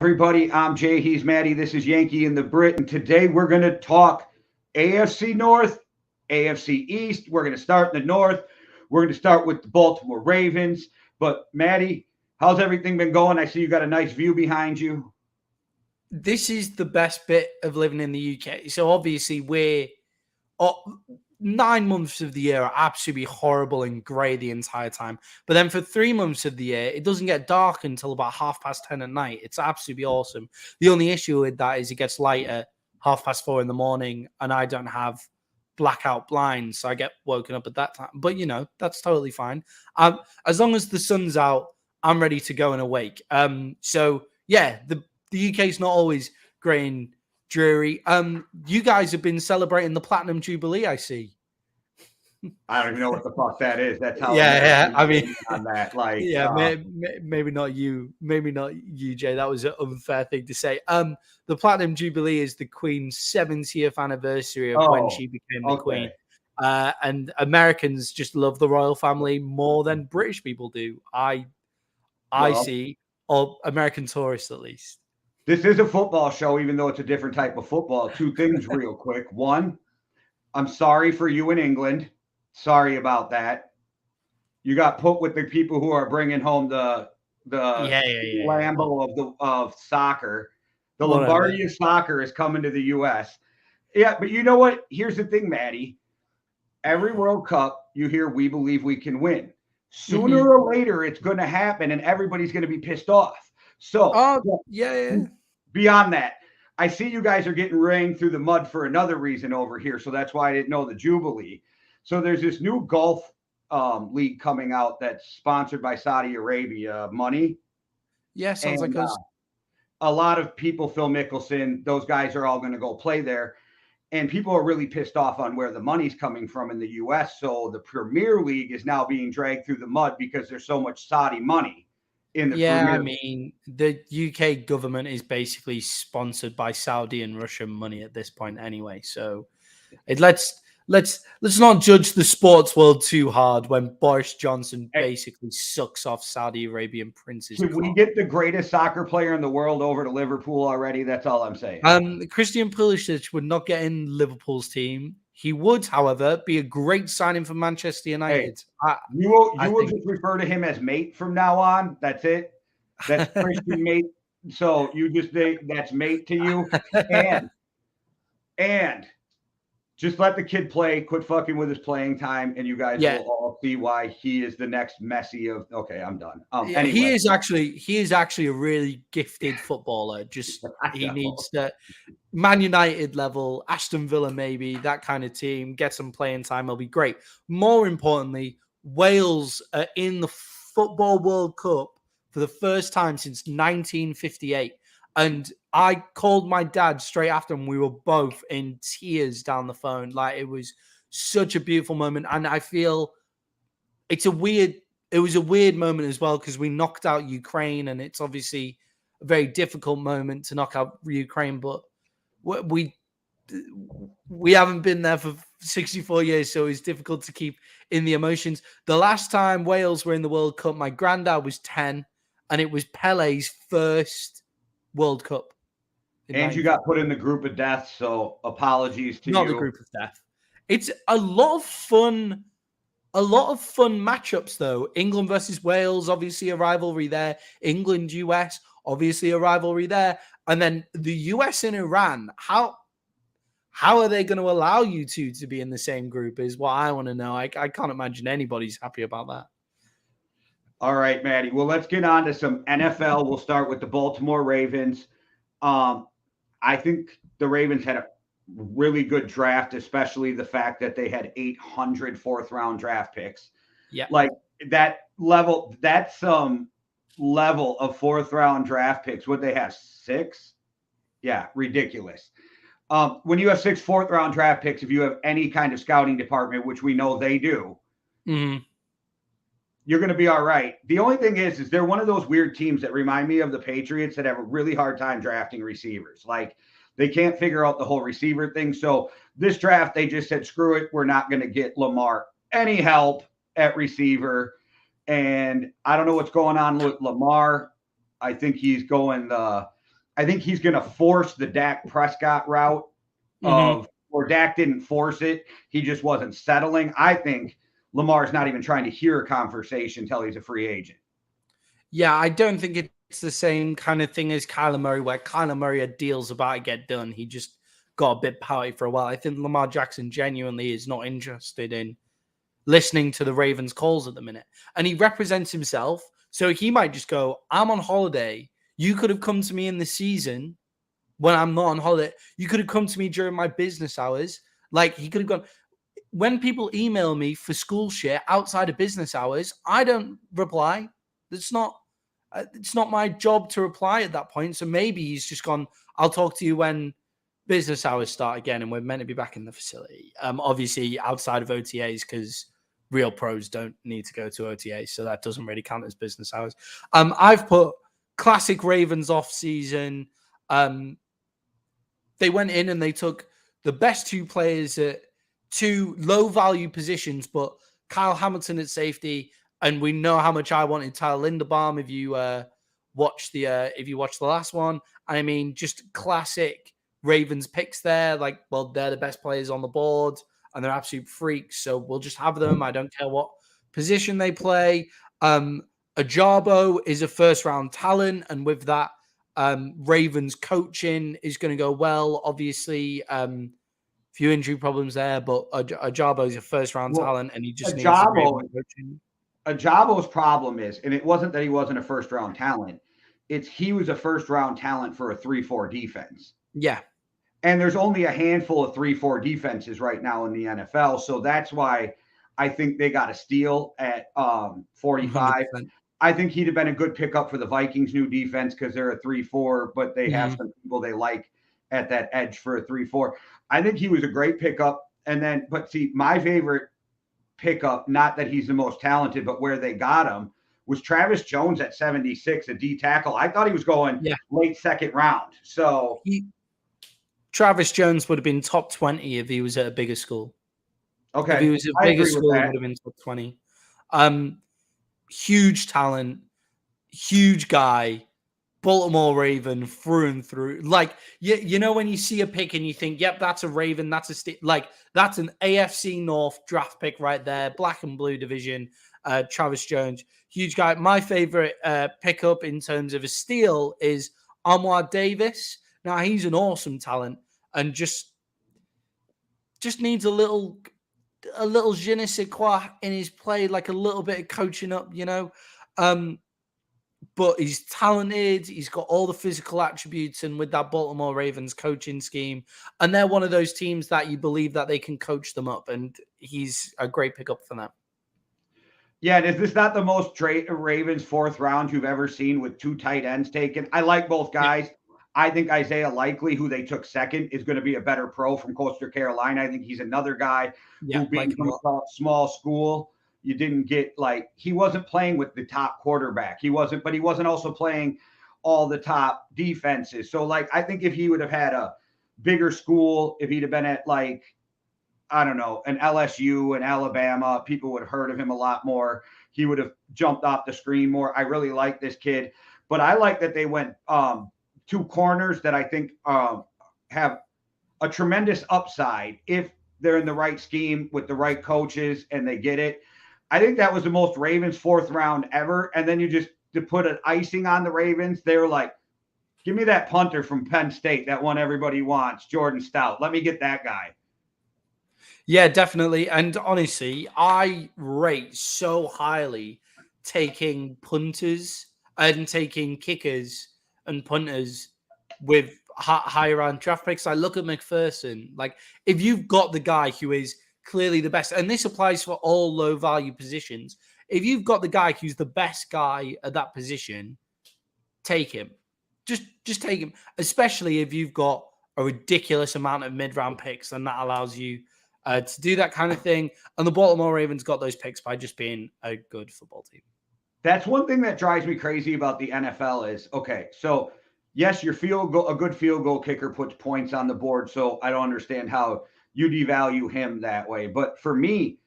everybody? I'm Jay. He's Maddie. This is Yankee and the Brit. And today we're going to talk AFC North, AFC East. We're going to start in the North. We're going to start with the Baltimore Ravens. But Maddie, how's everything been going? I see you got a nice view behind you. This is the best bit of living in the UK. So obviously we're 9 months of the year are absolutely horrible and grey the entire time. But then for 3 months of the year, it doesn't get dark until about 10:30 at night. It's absolutely awesome. The only issue with that is it gets light at 4:30 in the morning, and I don't have blackout blinds, so I get woken up at that time. But, that's totally fine. As long as the sun's out, I'm ready to go and awake. So, yeah, the UK is not always grey and dreary. You guys have been celebrating the Platinum Jubilee, I see. I don't even know what the fuck that is. That's how. Yeah. I mean, on that, maybe not you, Jay. That was an unfair thing to say. The Platinum Jubilee is the Queen's 70th anniversary of when she became the Queen. And Americans just love the royal family more than British people do. I see, or American tourists at least. This is a football show, even though it's a different type of football. 2 things real quick. One, I'm sorry for you in England. Sorry about that. You got put with the people who are bringing home the Lambo of soccer. The Lombardi of soccer is coming to the U.S. Yeah, but you know what? Here's the thing, Maddie. Every World Cup, you hear we believe we can win. Sooner or later, it's going to happen, and everybody's going to be pissed off. So, beyond that, I see you guys are getting rained through the mud for another reason over here. So that's why I didn't know the Jubilee. So there's this new golf league coming out that's sponsored by Saudi Arabia. Money. Yeah, sounds like us. A lot of people, Phil Mickelson, those guys are all going to go play there. And people are really pissed off on where the money's coming from in the U.S. So the Premier League is now being dragged through the mud because there's so much Saudi money. I mean, the UK government is basically sponsored by Saudi and Russian money at this point anyway. So let's not judge the sports world too hard when Boris Johnson basically sucks off Saudi Arabian princes. Should we get the greatest soccer player in the world over to Liverpool already? That's all I'm saying. Christian Pulisic would not get in Liverpool's team. He would, however, be a great signing for Manchester United. Hey, you will just refer to him as mate from now on. That's it. That's Christian mate. So you just think that's mate to you. And just let the kid play. Quit fucking with his playing time, and you guys will all see why he is the next Messi of. Okay, I'm done. Anyway. He is actually a really gifted footballer. Just he needs to Man United level, Aston Villa maybe, that kind of team. Get some playing time. It'll be great. More importantly, Wales are in the Football World Cup for the first time since 1958. And I called my dad straight after, and we were both in tears down the phone. Like, it was such a beautiful moment. And I feel it was a weird moment as well, because we knocked out Ukraine, and it's obviously a very difficult moment to knock out Ukraine. But we haven't been there for 64 years, so it's difficult to keep in the emotions. The last time Wales were in the World Cup, my granddad was 10, and it was Pele's first World Cup. And you got put in the group of death, so apologies to you. Not the group of death. It's a lot of fun matchups, though. England versus Wales, obviously a rivalry there. England, US, obviously a rivalry there. And then the US and Iran. How are they going to allow you two to be in the same group is what I want to know. I can't imagine anybody's happy about that. All right, Maddie. Well, let's get on to some NFL. We'll start with the Baltimore Ravens. I think the Ravens had a really good draft, especially the fact that they had 800 fourth-round draft picks. Yeah, like that level. That's some level of fourth-round draft picks. Would they have 6? Yeah, ridiculous. When you have 6 fourth-round draft picks, if you have any kind of scouting department, which we know they do, you're going to be all right. The only thing is they're one of those weird teams that remind me of the Patriots that have a really hard time drafting receivers. Like, they can't figure out the whole receiver thing. So this draft, they just said, screw it. We're not going to get Lamar any help at receiver. And I don't know what's going on with Lamar. I think he's going the I think he's going to force the Dak Prescott route or Dak didn't force it. He just wasn't settling. I think Lamar's not even trying to hear a conversation until he's a free agent. Yeah, I don't think it's the same kind of thing as Kyler Murray, where Kyler Murray had deals about to get done. He just got a bit pouty for a while. I think Lamar Jackson genuinely is not interested in listening to the Ravens' calls at the minute. And he represents himself, so he might just go, I'm on holiday. You could have come to me in the season when I'm not on holiday. You could have come to me during my business hours. Like, he could have gone. When people email me for school shit outside of business hours, I don't reply. It's not my job to reply at that point. So maybe he's just gone, I'll talk to you when business hours start again and we're meant to be back in the facility. Obviously outside of OTAs, because real pros don't need to go to OTAs, so that doesn't really count as business hours. I've put classic Ravens off season. They went in and they took the best two players at two low value positions, but Kyle Hamilton at safety. And we know how much I wanted Tyler Linderbaum. If you watch the last one, I mean, just classic Ravens picks there. Like, well, they're the best players on the board, and they're absolute freaks. So we'll just have them. I don't care what position they play. Ajabo is a first-round talent, and with that, Ravens coaching is going to go well. Obviously, few injury problems there, but Ajabo is a first-round talent, and he just needs coaching. Ajabo's problem is, and it wasn't that he wasn't a first-round talent, it's he was a first-round talent for a 3-4 defense. Yeah. And there's only a handful of 3-4 defenses right now in the NFL, so that's why I think they got a steal at 45. 100%. I think he'd have been a good pickup for the Vikings' new defense because they're a 3-4, but they have some people they like at that edge for a 3-4. I think he was a great pickup. But see, my favorite pickup, not that he's the most talented, but where they got him, was Travis Jones at 76, a D tackle. I thought he was going late second round. So Travis Jones would have been top 20 if he was at a bigger school. Okay. If he was at a bigger school, he would have been top 20. Huge talent, huge guy, Baltimore Raven through and through. Like, you know, when you see a pick and you think, yep, that's a Raven, that's that's an AFC North draft pick right there, black and blue division. Travis Jones, huge guy. My favorite pickup in terms of a steal is Omar Davis. Now, he's an awesome talent and just needs a little je ne sais quoi in his play, like a little bit of coaching up, you know. But he's talented. He's got all the physical attributes, and with that Baltimore Ravens coaching scheme, and they're one of those teams that you believe that they can coach them up, and he's a great pickup for them. Yeah, and is this not the most Ravens fourth round you've ever seen with two tight ends taken? I like both guys. Yeah. I think Isaiah Likely, who they took second, is going to be a better pro from Coastal Carolina. I think he's another guy who being from a small school. You didn't get he wasn't playing with the top quarterback. But he wasn't also playing all the top defenses. So I think if he would have had a bigger school, if he'd have been at I don't know, an LSU and Alabama, people would have heard of him a lot more. He would have jumped off the screen more. I really like this kid, but I like that they went two corners that I think have a tremendous upside if they're in the right scheme with the right coaches and they get it. I think that was the most Ravens fourth round ever. And then to put an icing on the Ravens, they were like, give me that punter from Penn State, that one everybody wants, Jordan Stout. Let me get that guy. Yeah, definitely. And honestly, I rate so highly taking punters and taking kickers and punters with higher round draft picks. I look at McPherson. If you've got the guy who is clearly the best, and this applies for all low value positions, if you've got the guy who's the best guy at that position, take him. Just take him, especially if you've got a ridiculous amount of mid-round picks, and that allows you to do that kind of thing. And the Baltimore Ravens got those picks by just being a good football team. That's one thing that drives me crazy about the NFL is, okay, so yes, a good field goal kicker puts points on the board, so I don't understand how you devalue him that way. But for me,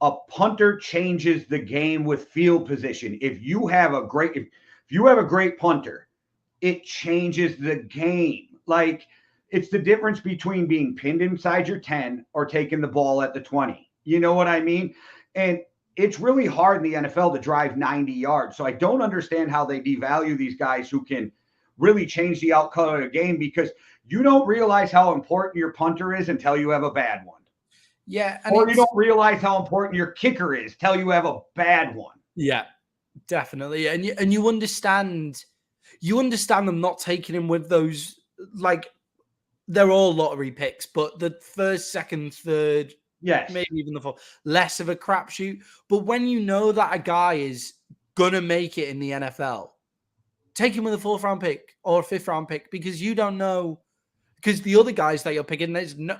a punter changes the game with field position. If you have a great punter, it changes the game. Like, it's the difference between being pinned inside your 10 or taking the ball at the 20. You know what I mean? And it's really hard in the NFL to drive 90 yards. So I don't understand how they devalue these guys who can really change the outcome of the game, because you don't realize how important your punter is until you have a bad one. Yeah. Or you don't realize how important your kicker is till you have a bad one. Yeah, definitely. And you understand them not taking him with those, like, they're all lottery picks, but the first, second, third, yes, maybe even the fourth, less of a crapshoot. But when you know that a guy is gonna make it in the NFL, take him with a 4th round pick or a 5th round pick, because you don't know, because the other guys that you're picking, there's no,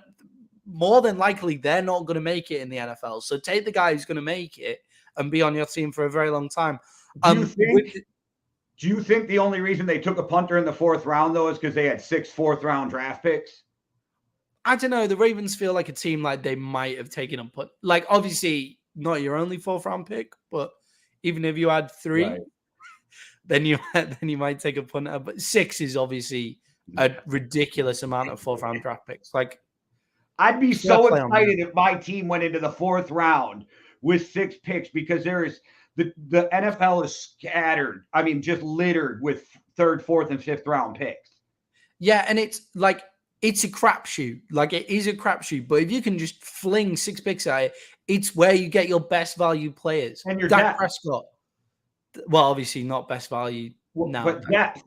more than likely they're not going to make it in the NFL. So take the guy who's going to make it and be on your team for a very long time. Do you think the only reason they took a punter in the 4th round, though, is because they had 6 4th-round draft picks? I don't know. The Ravens feel like a team like they might have taken a punt. Like, obviously, not your only 4th-round pick, but even if you had 3, right, then you might take a punter. But 6 is obviously a ridiculous amount of 4th-round draft picks. Like, I'd be so excited if my team went into the 4th round with 6 picks, because there is the NFL is scattered. I mean, just littered with 3rd, 4th, and 5th round picks. Yeah, and it's like, it's a crapshoot. Like, it is a crapshoot. But if you can just fling 6 picks at it, it's where you get your best value players. And your Dak Prescott. Well, obviously not best value. No, but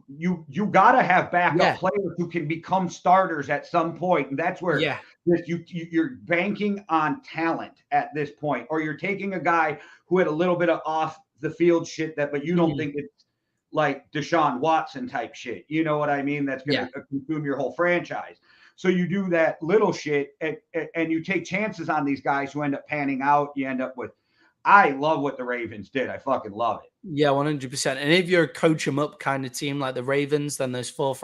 you got to have backup players who can become starters at some point, and that's where you're banking on talent at this point, or you're taking a guy who had a little bit of off the field shit but you don't think it's like Deshaun Watson type shit. You know what I mean? That's going to consume your whole franchise. So you do that little shit, and you take chances on these guys who end up panning out. You end up with. I love what the Ravens did. I fucking love it. Yeah, 100%. And if you're a coach 'em up kind of team like the Ravens, then those 4th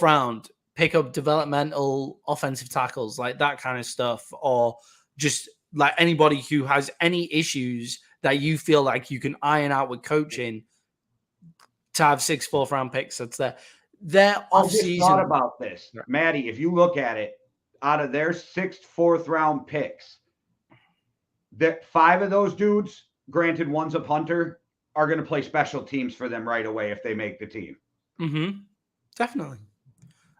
round, pick up developmental offensive tackles, like that kind of stuff, or just like anybody who has any issues that you feel like you can iron out with coaching, to have 6 4th round picks. That's their off season. I just thought about this, Maddie. If you look at it, out of their 6th, 4th round picks, that 5 of those dudes, granted one's a punter, are going to play special teams for them right away if they make the team. Mm-hmm. Definitely.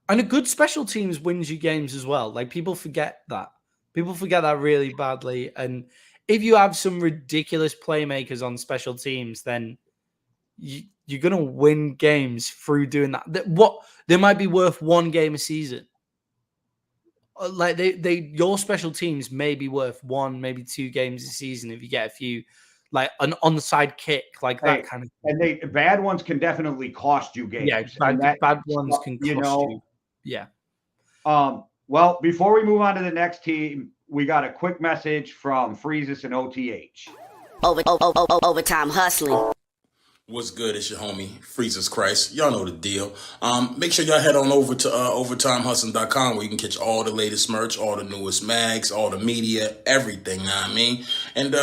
And a good special teams wins you games as well. Like, people forget that. People forget that really badly. And if you have some ridiculous playmakers on special teams, then you're going to win games through doing that. They might be worth 1 game a season. Like, your special teams may be worth 1, maybe 2 games a season if you get a few, like an onside kick, like that kind of thing. And bad ones can definitely cost you games. Yeah, bad ones can cost you. Yeah. Well, before we move on to the next team, we got a quick message from Freezus and OTH. Overtime hustling. What's good? It's your homie, Freezus Christ. Y'all know the deal. Make sure y'all head on over to overtimehustling.com, where you can catch all the latest merch, all the newest mags, all the media, everything, you know what I mean? And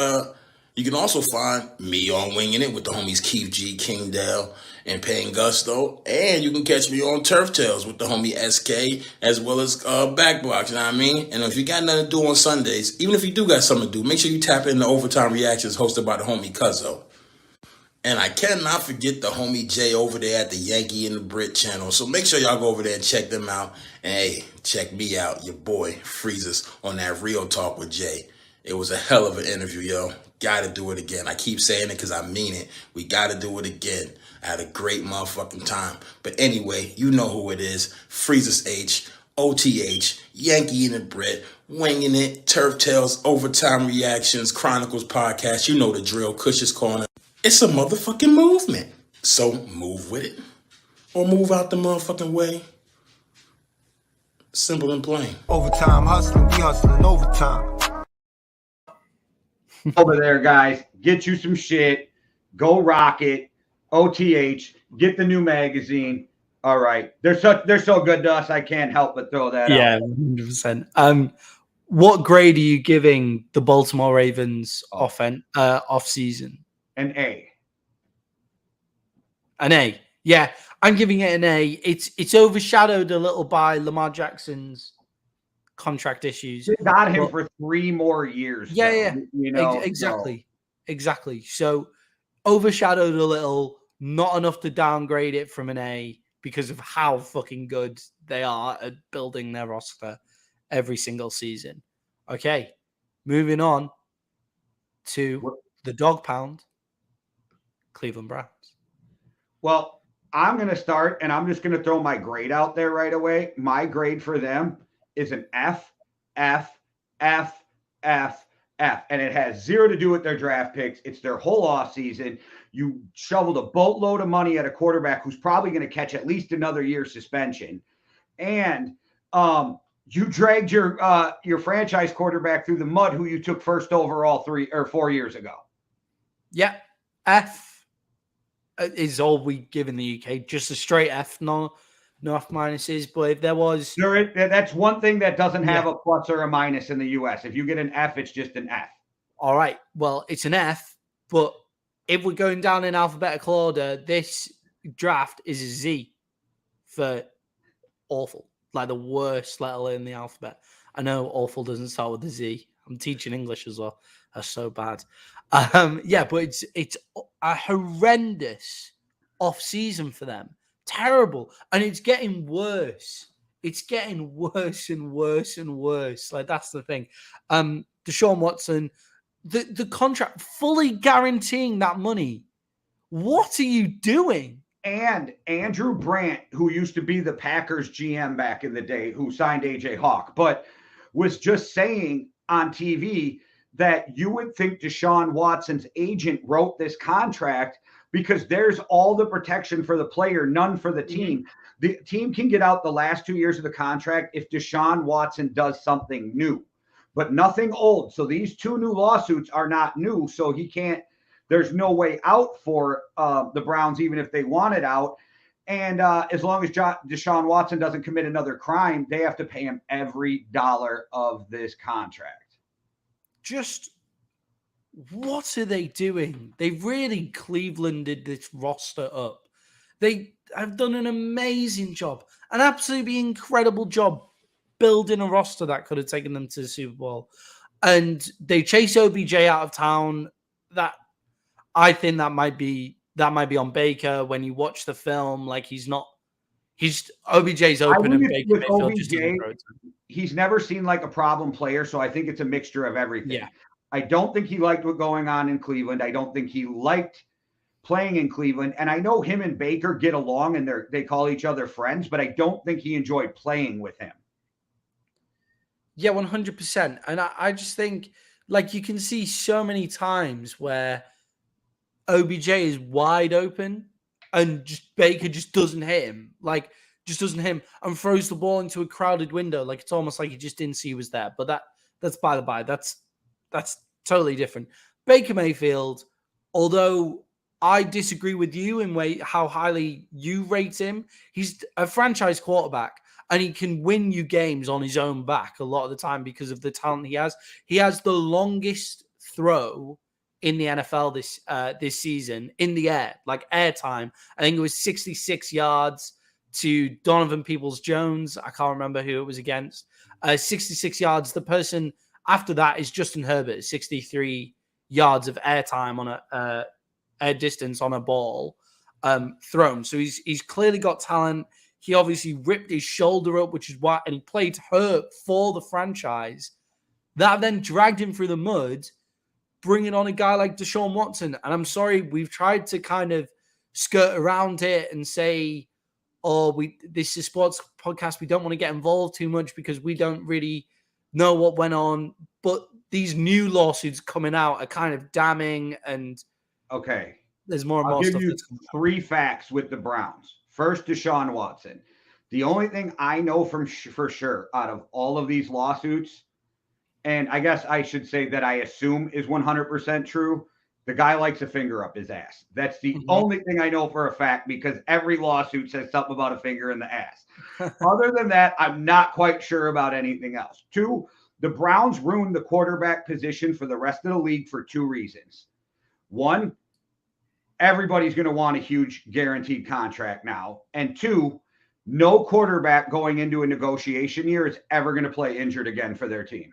you can also find me on Winging It with the homies Keith G, King Dale, and Payne Gusto. And you can catch me on Turf Tales with the homie SK, as well as Backblocks, you know what I mean? And if you got nothing to do on Sundays, even if you do got something to do, make sure you tap in the Overtime Reactions hosted by the homie Cuzzo. And I cannot forget the homie Jay over there at the Yankee and the Brit channel. So make sure y'all go over there and check them out. And hey, check me out, your boy Freezus, on that Real Talk with Jay. It was a hell of an interview, yo. Gotta do it again. I keep saying it because I mean it. We gotta do it again. I had a great motherfucking time. But anyway, you know who it is. Freezus H, OTH, Yankee and the Brit, Winging It, Turf Tales, Overtime Reactions, Chronicles Podcast. You know the drill. Cush's Corner. It's a motherfucking movement. So move with it. Or move out the motherfucking way. Simple and plain. Overtime hustling. We hustling overtime. Over there, guys. Get you some shit. Go rock it. OTH. Get the new magazine. All right. They're so good to us. I can't help but throw that out. Yeah, 100%. What grade are you giving the Baltimore Ravens off season? An A. An A. Yeah, I'm giving it an A. It's overshadowed a little by Lamar Jackson's contract issues. They got him but- for 3 more years. Yeah, though, yeah, you know, exactly. So overshadowed a little, not enough to downgrade it from an A because of how fucking good they are at building their roster every single season. Okay, moving on to the dog pound, Cleveland Browns. Well, I'm going to start, and I'm just going to throw my grade out there right away. My grade for them is an F, F, F, F, F. And it has zero to do with their draft picks. It's their whole offseason. You shoveled a boatload of money at a quarterback who's probably going to catch at least another year suspension. And you dragged your franchise quarterback through the mud who you took first overall 3 or 4 years ago. Yeah, F is all we give in the UK. Just a straight F, no F minuses. But if there was... That's one thing that doesn't have a plus or a minus in the US. If you get an F, it's just an F. All right. Well, it's an F, but if we're going down in alphabetical order, this draft is a Z for awful. Like the worst letter in the alphabet. I know awful doesn't start with a Z. I'm teaching English as well. That's so bad. Yeah, but it's a horrendous off season for them. Terrible. And it's getting worse. It's getting worse and worse and worse. Like that's the thing. Deshaun Watson, the contract fully guaranteeing that money. What are you doing? And Andrew Brandt, who used to be the Packers GM back in the day, who signed AJ Hawk, but was just saying on TV that you would think Deshaun Watson's agent wrote this contract because there's all the protection for the player, none for the team. The team can get out the last 2 years of the contract if Deshaun Watson does something new, but nothing old. So these 2 new lawsuits are not new. So he can't, there's no way out for the Browns, even if they wanted out. And as long as Deshaun Watson doesn't commit another crime, they have to pay him every dollar of this contract. Just what are they doing? They really Clevelanded this roster up. They have done an amazing job, an absolutely incredible job building a roster that could have taken them to the Super Bowl. And they chase OBJ out of town. That I think that might be on Baker. When you watch the film, like he's OBJ's open and Baker Mayfield just doesn't throw it to him. He's never seemed like a problem player, so I think it's a mixture of everything. Yeah. I don't think he liked what going on in Cleveland. I don't think he liked playing in Cleveland. And I know him and Baker get along and they call each other friends, but I don't think he enjoyed playing with him. Yeah, 100%. And I just think, like, you can see so many times where OBJ is wide open and just Baker just doesn't hit him. Like, just doesn't hit him and throws the ball into a crowded window. Like, it's almost like he just didn't see he was there. But that's by the by. That's totally different. Baker Mayfield, although I disagree with you in how highly you rate him, he's a franchise quarterback and he can win you games on his own back a lot of the time because of the talent he has. He has the longest throw in the NFL this season in the air, like air time. I think it was 66 yards to Donovan Peoples-Jones. I can't remember who it was against. 66 yards. The person after that is Justin Herbert, 63 yards of air time on a air distance on a ball thrown. So he's clearly got talent. He obviously ripped his shoulder up, which is why, and he played hurt for the franchise. That then dragged him through the mud, bringing on a guy like Deshaun Watson. And I'm sorry, we've tried to kind of skirt around it and say, this is a sports podcast. We don't want to get involved too much because we don't really know what went on. But these new lawsuits coming out are kind of damning. And okay, there's more and more I'll stuff. give you 3 facts with the Browns. First, Deshaun Watson. The only thing I know for sure out of all of these lawsuits, and I guess I should say that I assume is 100% true, the guy likes a finger up his ass. That's the only thing I know for a fact because every lawsuit says something about a finger in the ass. Other than that, I'm not quite sure about anything else. 2, the Browns ruined the quarterback position for the rest of the league for 2 reasons. 1, everybody's going to want a huge guaranteed contract now. And 2, no quarterback going into a negotiation year is ever going to play injured again for their team.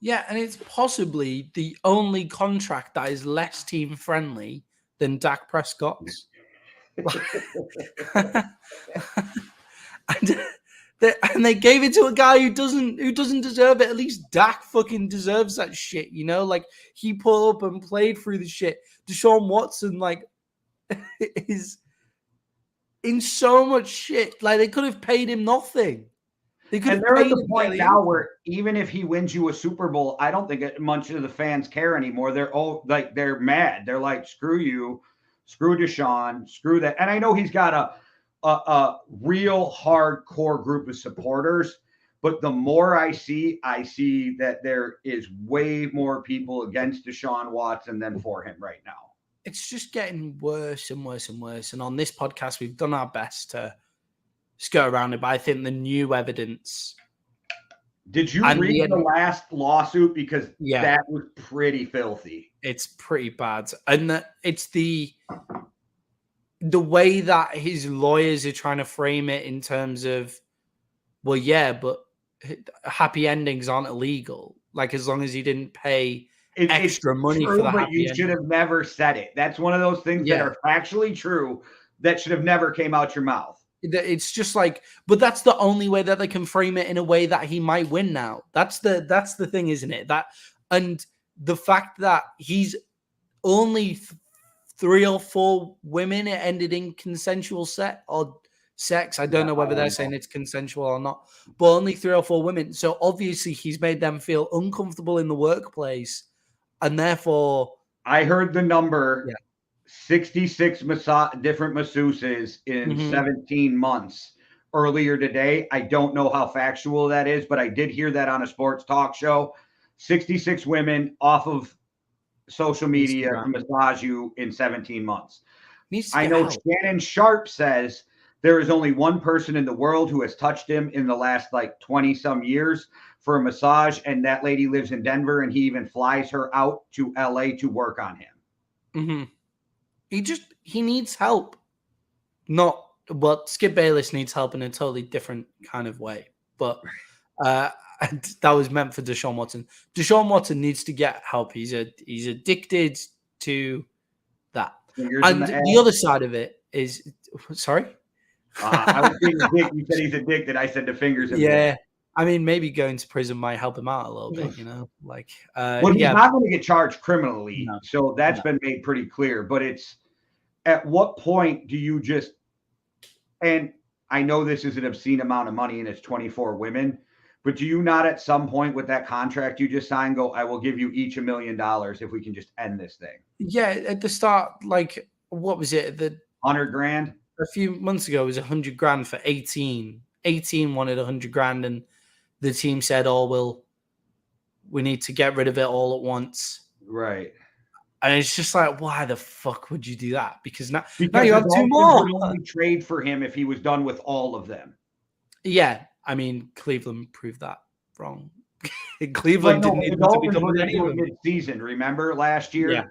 Yeah, and it's possibly the only contract that is less team friendly than Dak Prescott's. And they gave it to a guy who doesn't deserve it. At least Dak fucking deserves that shit, you know? Like, he pulled up and played through the shit. Deshaun Watson, like, is in so much shit. Like, they could have paid him nothing. They could And have they're at paid the him point now where even if he wins you a Super Bowl, I don't think much of the fans care anymore. They're mad. They're like, screw you, screw Deshaun, screw that. And I know he's got a real hardcore group of supporters, but the more I see that there is way more people against Deshaun Watson than for him right now. It's just getting worse and worse and worse. And on this podcast, we've done our best to skirt around it, but I think the new evidence. Did you read the last lawsuit? Because that was pretty filthy. It's pretty bad. And it's the way that his lawyers are trying to frame it in terms of, well, yeah, but happy endings aren't illegal. Like, as long as he didn't pay extra money for the happy ending. You should have never said it. That's one of those things that are factually true that should have never came out your mouth. It's just like, but that's the only way that they can frame it in a way that he might win now. That's the thing, isn't it? And the fact that he's only 3 or 4 women it ended in consensual sex. I don't know whether they're saying it's consensual or not, but only 3 or 4 women. So obviously he's made them feel uncomfortable in the workplace, and therefore I heard the number 66 different masseuses in 17 months earlier today. I don't know how factual that is, but I did hear that on a sports talk show. 66 women off of social media to massage you in 17 months. I know Shannon Sharp says there is only one person in the world who has touched him in the last 20 some years for a massage, and that lady lives in Denver, and he even flies her out to LA to work on him. Mm-hmm. He needs help. Skip Bayless needs help in a totally different kind of way. But that was meant for Deshaun Watson. Deshaun Watson needs to get help. He's addicted to that. And the other side of it is, sorry? I was saying dick. You said he's addicted. I said the fingers. Yeah. I mean, maybe going to prison might help him out a little bit, you know? Well, he's not going to get charged criminally. No. So that's been made pretty clear. But it's, at what point do you just, and I know this is an obscene amount of money and it's 24 women, but do you not at some point with that contract you just signed go, I will give you each $1 million if we can just end this thing? Yeah, at the start, what was it? The $100,000? A few months ago, it was $100,000 for 18. 18 wanted $100,000, and the team said, we need to get rid of it all at once. Right. And it's just like, why the fuck would you do that? Because now you have 2 more. Would only trade for him if he was done with all of them. Yeah, I mean, Cleveland proved that wrong. Cleveland didn't need to be done with any of them. Mid-season, remember last year?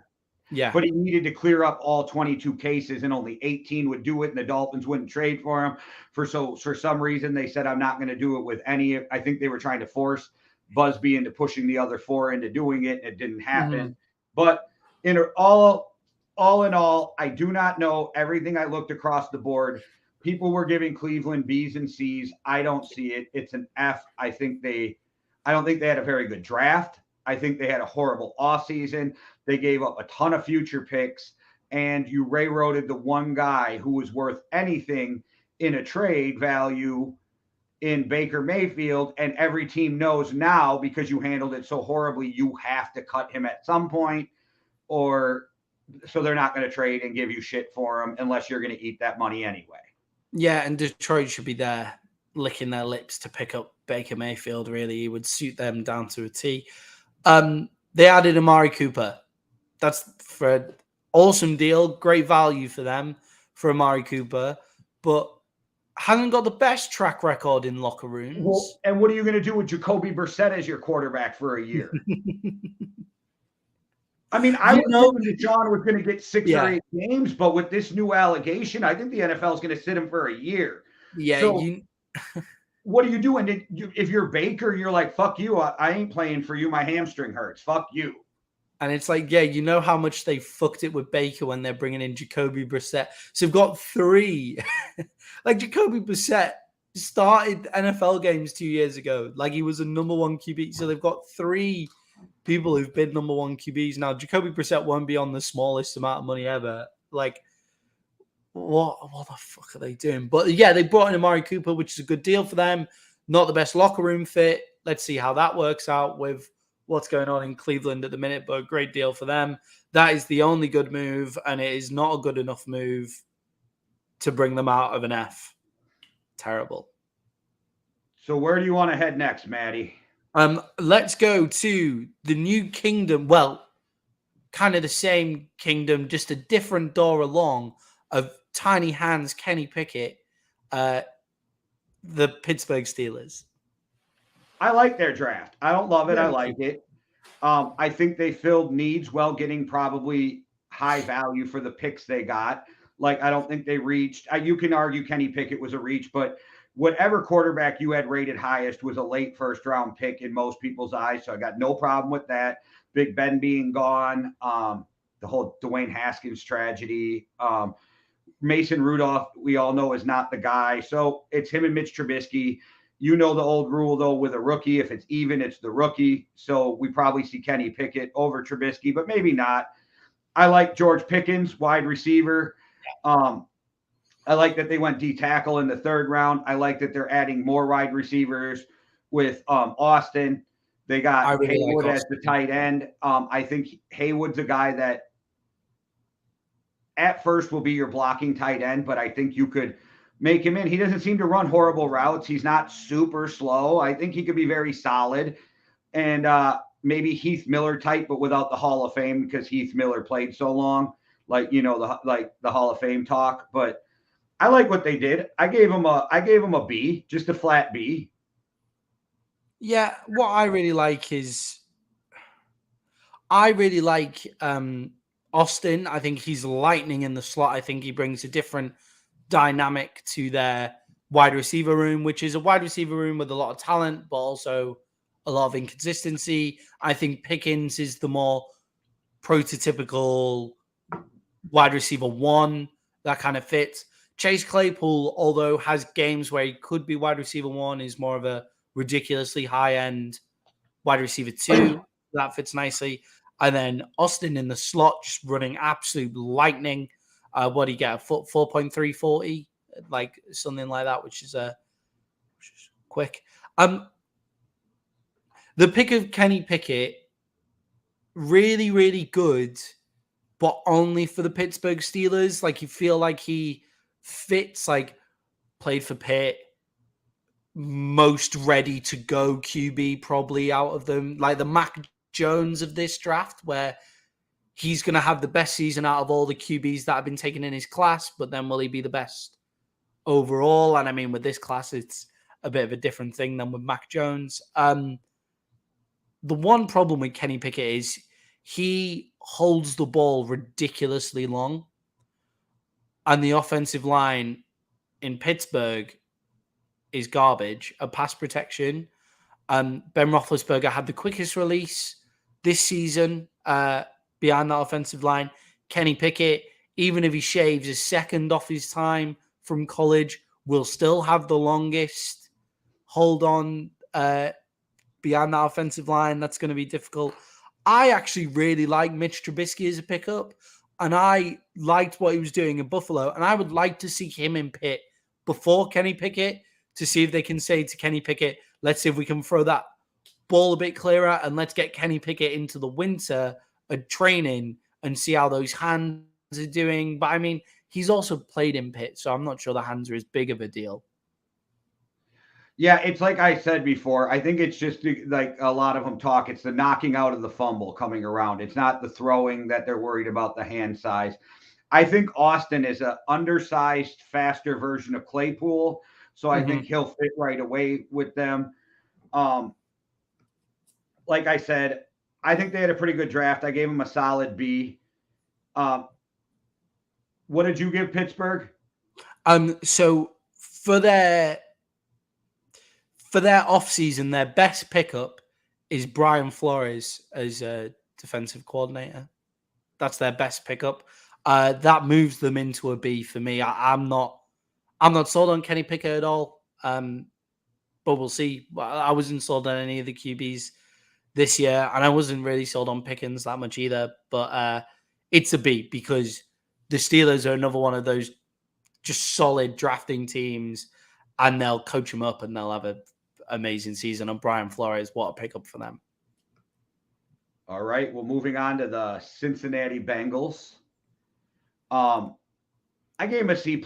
Yeah. But he needed to clear up all 22 cases, and only 18 would do it, and the Dolphins wouldn't trade for him. For some reason, they said, I'm not going to do it with any. I think they were trying to force Busby into pushing the other 4 into doing it, and it didn't happen. Mm-hmm. But all in all, I do not know everything. I looked across the board. People were giving Cleveland B's and C's. I don't see it. It's an F. I don't think they had a very good draft. I think they had a horrible offseason. They gave up a ton of future picks, and you railroaded the one guy who was worth anything in a trade value in Baker Mayfield, and every team knows now because you handled it so horribly, you have to cut him at some point, or so they're not going to trade and give you shit for him unless you're going to eat that money anyway. Yeah, and Detroit should be there licking their lips to pick up Baker Mayfield, really. He would suit them down to a T. They added Amari Cooper. That's for an awesome deal, great value for them for Amari Cooper, but hasn't got the best track record in locker rooms. Well, and what are you going to do with Jacoby Brissett as your quarterback for a year? I mean, I was thinking Deshaun was going to get 6 or 8 games, but with this new allegation, I think the NFL is going to sit him for a year. Yeah. So what are you doing? If you're Baker, you're like, fuck you. I ain't playing for you. My hamstring hurts. Fuck you. And it's like, yeah, you know how much they fucked it with Baker when they're bringing in Jacoby Brissett. So they've got 3. Like Jacoby Brissett started NFL games 2 years ago. Like he was a number 1 QB. So they've got 3 people who've been number 1 QBs. Now, Jacoby Brissett won't be on the smallest amount of money ever. Like, what the fuck are they doing? But yeah, they brought in Amari Cooper, which is a good deal for them. Not the best locker room fit. Let's see how that works out with what's going on in Cleveland at the minute, but a great deal for them. That is the only good move, and it is not a good enough move to bring them out of an F. Terrible. So where do you want to head next, Maddie? Let's go to the new kingdom. Well, kind of the same kingdom, just a different door along of Tiny Hands Kenny Pickett, the Pittsburgh Steelers. I like their draft. I don't love it. I like it. I think they filled needs while getting probably high value for the picks they got. Like, I don't think they reached. You can argue Kenny Pickett was a reach, but whatever quarterback you had rated highest was a late first-round pick in most people's eyes. So I got no problem with that. Big Ben being gone, the whole Dwayne Haskins tragedy. Mason Rudolph, we all know, is not the guy. So it's him and Mitch Trubisky. You know the old rule, though, with a rookie, if it's even, it's the rookie. So we probably see Kenny Pickett over Trubisky, but maybe not. I like George Pickens, wide receiver. I like that they went D tackle in the 3rd round. I like that they're adding more wide receivers with Austin. They got Haywood as the tight end. I think Haywood's a guy that at first will be your blocking tight end, but I think you could make him in. He doesn't seem to run horrible routes. He's not super slow. I think he could be very solid. And maybe Heath Miller type, but without the Hall of Fame because Heath Miller played so long. Like, you know, the Hall of Fame talk. But I like what they did. I gave him a B, just a flat B. Yeah, what I really like is Austin. I think he's lightning in the slot. I think he brings a different dynamic to their wide receiver room, which is a wide receiver room with a lot of talent, but also a lot of inconsistency. I think Pickens is the more prototypical wide receiver 1 that kind of fits. Chase Claypool, although has games where he could be wide receiver 1, is more of a ridiculously high-end wide receiver 2. That fits nicely. And then Austin in the slot, just running absolute lightning. What do you get? 4.340, like something like that, which is quick. The pick of Kenny Pickett, really, really good, but only for the Pittsburgh Steelers. Like, you feel like he fits, like, played for Pitt, most ready to go QB probably out of them, like the Mac Jones of this draft, where he's going to have the best season out of all the QBs that have been taken in his class, but then will he be the best overall? And I mean, with this class, it's a bit of a different thing than with Mac Jones. The one problem with Kenny Pickett is he holds the ball ridiculously long, and the offensive line in Pittsburgh is garbage. A pass protection. Ben Roethlisberger had the quickest release this season behind that offensive line. Kenny Pickett, even if he shaves a second off his time from college, will still have the longest hold on behind that offensive line. That's going to be difficult. I actually really like Mitch Trubisky as a pickup, and I liked what he was doing in Buffalo, and I would like to see him in Pitt before Kenny Pickett to see if they can say to Kenny Pickett, let's see if we can throw that ball a bit clearer, and let's get Kenny Pickett into the winter of training and see how those hands are doing. But I mean, he's also played in Pitt, so I'm not sure the hands are as big of a deal. Yeah, it's like I said before. I think it's just like a lot of them talk. It's the knocking out of the fumble coming around. It's not the throwing that they're worried about, the hand size. I think Austin is an undersized, faster version of Claypool. So I think he'll fit right away with them. Like I said, I think they had a pretty good draft. I gave them a solid B. What did you give Pittsburgh? So for their offseason, their best pickup is Brian Flores as a defensive coordinator. That's their best pickup. That moves them into a B for me. I'm not sold on Kenny Pickett at all. But we'll see. I wasn't sold on any of the QBs this year, and I wasn't really sold on Pickens that much either. But it's a B because the Steelers are another one of those just solid drafting teams, and they'll coach them up and they'll have an amazing season. And Brian Flores, what a pickup for them. All right. Well, moving on to the Cincinnati Bengals. I gave them a C+.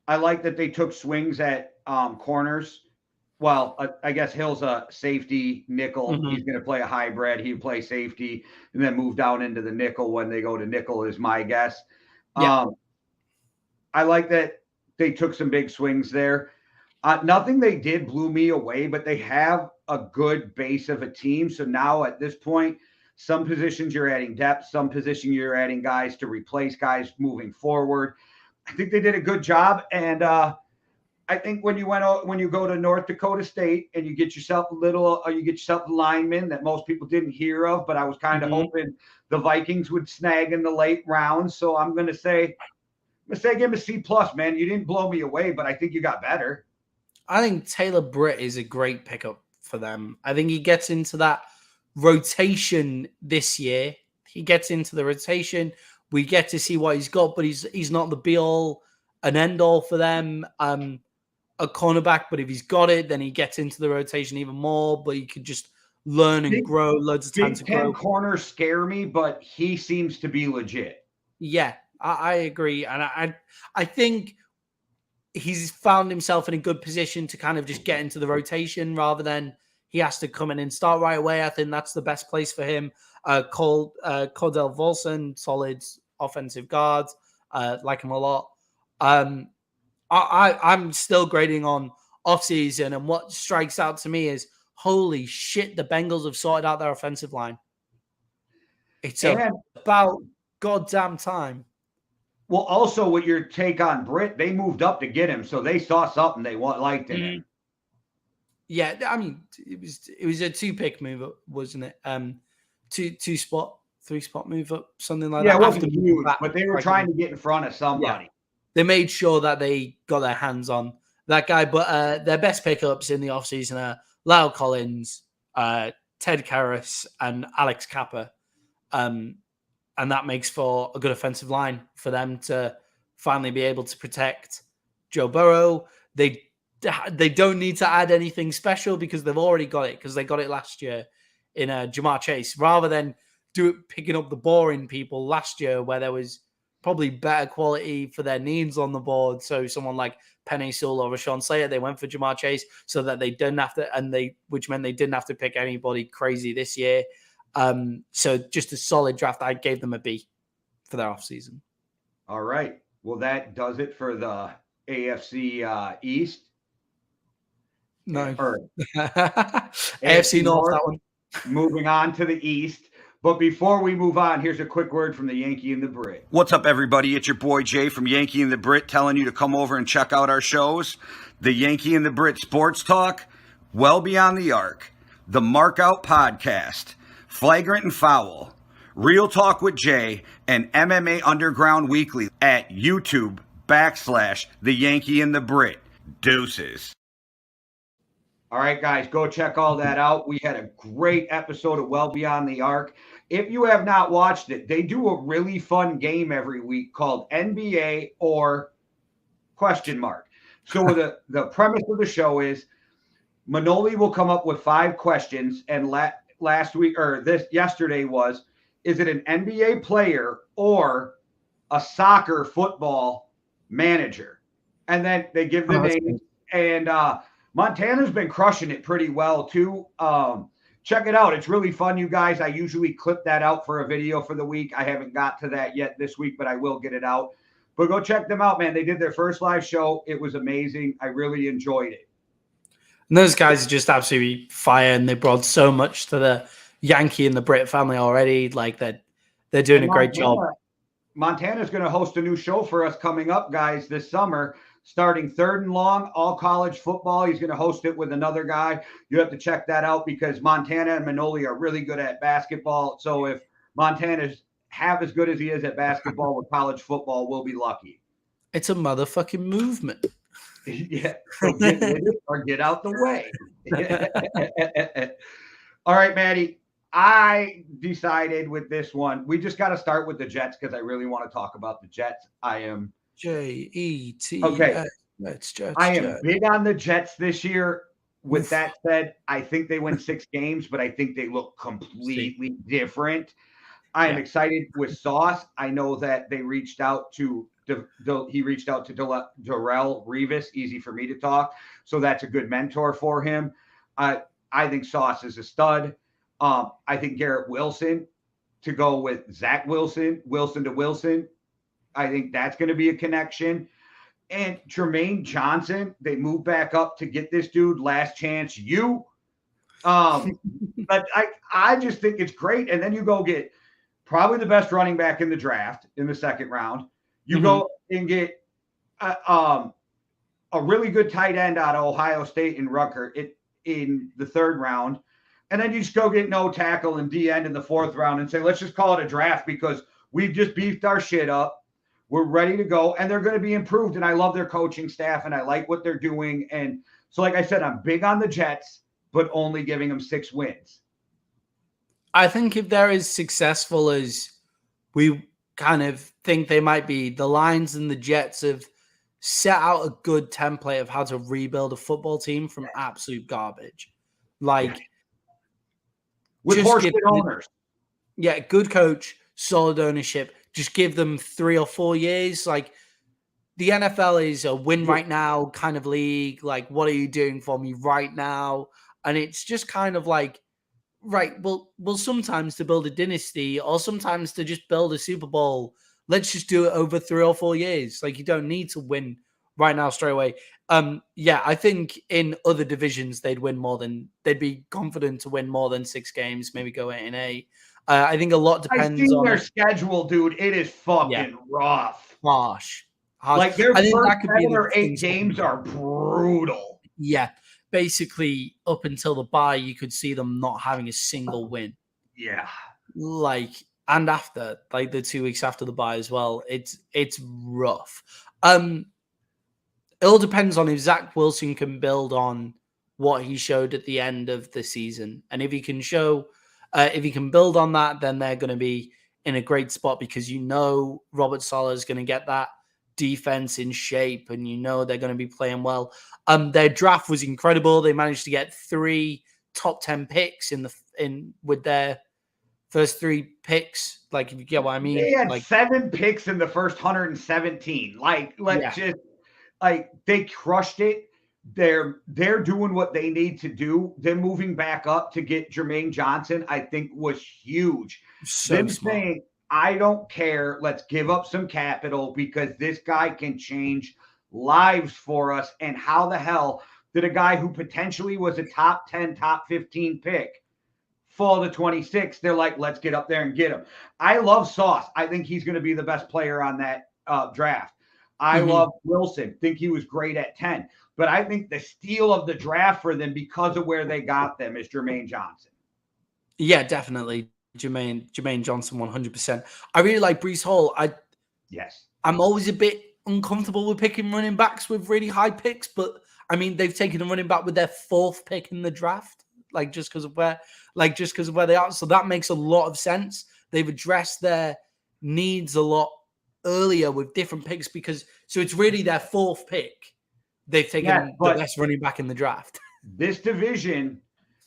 I like that they took swings at corners. Well, I guess Hill's a safety nickel. Mm-hmm. He's going to play a hybrid. He'll play safety and then move down into the nickel when they go to nickel is my guess. Yeah. I like that they took some big swings there. Nothing they did blew me away, but they have a good base of a team. So now at this point, some positions you're adding depth, some position you're adding guys to replace guys moving forward. I think they did a good job. And I think when you go to North Dakota State and you get yourself a lineman that most people didn't hear of, but I was kind of hoping the Vikings would snag in the late rounds. So I'm going to say give him a C+, man. You didn't blow me away, but I think you got better. I think Taylor Britt is a great pickup for them. I think he gets into that rotation this year. He gets into the rotation. We get to see what he's got, but he's not the be-all and end-all for them. A cornerback, but if he's got it, then he gets into the rotation even more. But he could just learn and grow. Loads of time to grow. Corners scare me, but he seems to be legit. Yeah, I agree, and I think he's found himself in a good position to kind of just get into the rotation rather than he has to come in and start right away. I think that's the best place for him. Cordell Volson, solid offensive guard, like him a lot. I'm still grading on offseason, and what strikes out to me is, holy shit, the Bengals have sorted out their offensive line. It's about goddamn time. Well, also with your take on Brit, they moved up to get him, so they saw something they liked in him. Yeah, I mean, it was a 2-pick move, wasn't it? 3-spot move up, something like that. Yeah, it wasn't huge, but they were trying to get in front of somebody. Yeah. They made sure that they got their hands on that guy. But their best pickups in the offseason are Lyle Collins, Ted Karras, and Alex Kappa. And that makes for a good offensive line for them to finally be able to protect Joe Burrow. They don't need to add anything special because they've already got it, because they got it last year in Jamar Chase, rather than picking up the boring people last year where there was probably better quality for their needs on the board. So someone like Penei Sewell or Rashawn Slater, they went for Jamar Chase so that they didn't have to, which meant they didn't have to pick anybody crazy this year. So just a solid draft. I gave them a B for their offseason. All right. Well, that does it for the AFC East. No. AFC North, that one. Moving on to the East. But before we move on, here's a quick word from the Yankee and the Brit. What's up, everybody? It's your boy Jay from Yankee and the Brit telling you to come over and check out our shows. The Yankee and the Brit Sports Talk, Well Beyond the Arc, the Markout Podcast, Flagrant and Foul, Real Talk with Jay, and MMA Underground Weekly at YouTube.com/The Yankee and the Brit. Deuces. All right, guys, go check all that out. We had a great episode of Well Beyond the Arc. If you have not watched it, they do a really fun game every week called NBA or ? So the premise of the show is Manoli will come up with 5 questions, and yesterday was, is it an NBA player or a soccer football manager? And then they give the names, and Montana's been crushing it pretty well too. Check it out. It's really fun, you guys. I usually clip that out for a video for the week. I haven't got to that yet this week, but I will get it out. But go check them out, man. They did their first live show. It was amazing. I really enjoyed it. And those guys are just absolutely fire, and they brought so much to the Yankee and the Brit family already. Like they're doing a great job. Montana's going to host a new show for us coming up, guys, this summer, starting Third and Long, all college football. He's going to host it with another guy. You have to check that out because Montana and Manoli are really good at basketball. So if Montana's half as good as he is at basketball with college football, we'll be lucky. It's a motherfucking movement. Yeah. So get with it or get out the way. All right, Maddie. I decided with this one, we just got to start with the Jets because I really want to talk about the Jets. I am Jets. Okay. Jets. I am big on the Jets this year. With that said, I think they win 6 games, but I think they look completely different. I am excited with Sauce. I know that they reached out to Darrell Revis, easy for me to talk. So that's a good mentor for him. I think Sauce is a stud. I think Garrett Wilson to go with Zach Wilson to Wilson. I think that's going to be a connection. And Jermaine Johnson, they moved back up to get this dude last chance. But I just think it's great. And then you go get probably the best running back in the draft in the second round. You go and get a really good tight end out of Ohio State in Rucker in the third round. And then you just go get no tackle and D end in the fourth round and say, let's just call it a draft because we've just beefed our shit up. We're ready to go. And they're going to be improved. And I love their coaching staff and I like what they're doing. And so, like I said, I'm big on the Jets, but only giving them 6 wins. I think if they're as successful as we kind of think they might be, the Lions and the Jets have set out a good template of how to rebuild a football team from absolute garbage. Like, with horseshit owners. Yeah, good coach, solid ownership. Just give them 3 or 4 years. Like, the NFL is a win right now kind of league. Like, what are you doing for me right now? And it's just kind of like, right, well, sometimes to build a dynasty or sometimes to just build a Super Bowl, let's just do it over 3 or 4 years. Like, you don't need to win right now straight away. I think in other divisions they'd be confident to win more than 6 games, maybe go 8-8. I think a lot depends on their schedule, dude. It is fucking rough. Harsh. Like their first 7 or 8 games are brutal. Yeah. Basically, up until the bye, you could see them not having a single win. Yeah. Like, and after, like the 2 weeks after the bye as well, it's rough. It all depends on if Zach Wilson can build on what he showed at the end of the season. And if he can if he can build on that, then they're going to be in a great spot because Robert Saleh is going to get that defense in shape and they're going to be playing well. Their draft was incredible. They managed to get 3 top 10 picks with their first 3 picks. Like, if you get what I mean. They had 7 picks in the first 117. Like they crushed it. They're doing what they need to do. Them moving back up to get Jermaine Johnson, I think, was huge. Them saying, I don't care. Let's give up some capital because this guy can change lives for us. And how the hell did a guy who potentially was a top 10, top 15 pick fall to 26? They're like, let's get up there and get him. I love Sauce. I think he's going to be the best player on that draft. I love Wilson. Think he was great at 10. But I think the steal of the draft for them because of where they got them is Jermaine Johnson. Yeah, definitely. Jermaine Johnson, 100%. I really like Breece Hall. I'm always a bit uncomfortable with picking running backs with really high picks, but I mean, they've taken a running back with their 4th pick in the draft, just because of where they are. So that makes a lot of sense. They've addressed their needs a lot earlier with different picks so it's really their 4th pick. They've taken the best running back in the draft. This division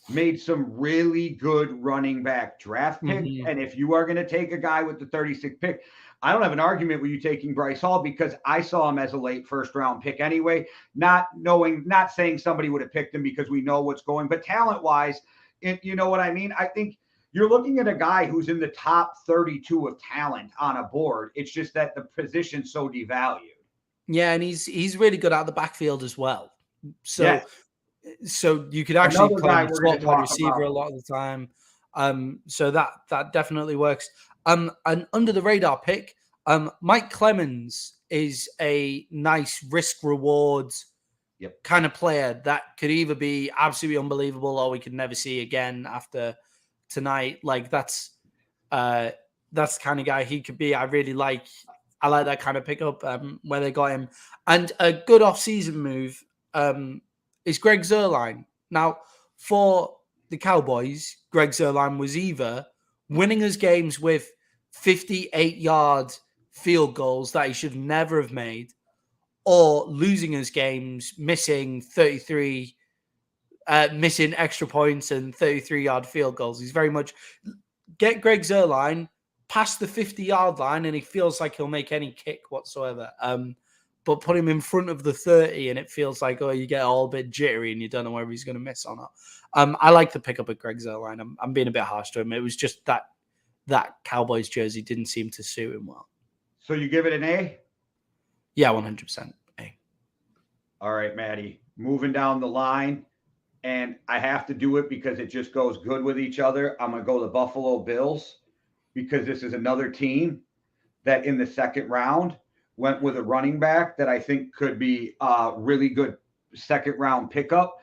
made some really good running back draft picks. And if you are going to take a guy with the 36th pick, I don't have an argument with you taking Bryce Hall because I saw him as a late first round pick anyway, not saying somebody would have picked him because we know what's going, but talent wise, you know what I mean? I think you're looking at a guy who's in the top 32 of talent on a board. It's just that the position's so devalued. Yeah, and he's really good out of the backfield as well. So you could actually play him slot wide receiver a lot of the time. So that definitely works. An under the radar pick. Mike Clemens is a nice risk rewards kind of player that could either be absolutely unbelievable or we could never see again after tonight. Like that's the kind of guy he could be. I like that kind of pickup where they got him. And a good off-season move is Greg Zerline. Now, for the Cowboys, Greg Zerline was either winning us games with 58-yard field goals that he should never have made, or losing us games, missing extra points and 33-yard field goals. He's very much get Greg Zerline past the 50-yard line and he feels like he'll make any kick whatsoever. But put him in front of the 30 and it feels like, you get all a bit jittery and you don't know whether he's going to miss or not. I like the pickup of Greg Zerline. I'm being a bit harsh to him. It was just that Cowboys jersey didn't seem to suit him well. So you give it an A? Yeah, 100% A. All right, Maddie. Moving down the line, and I have to do it because it just goes good with each other. I'm going to go the Buffalo Bills because this is another team that in the second round went with a running back that I think could be a really good second round pickup.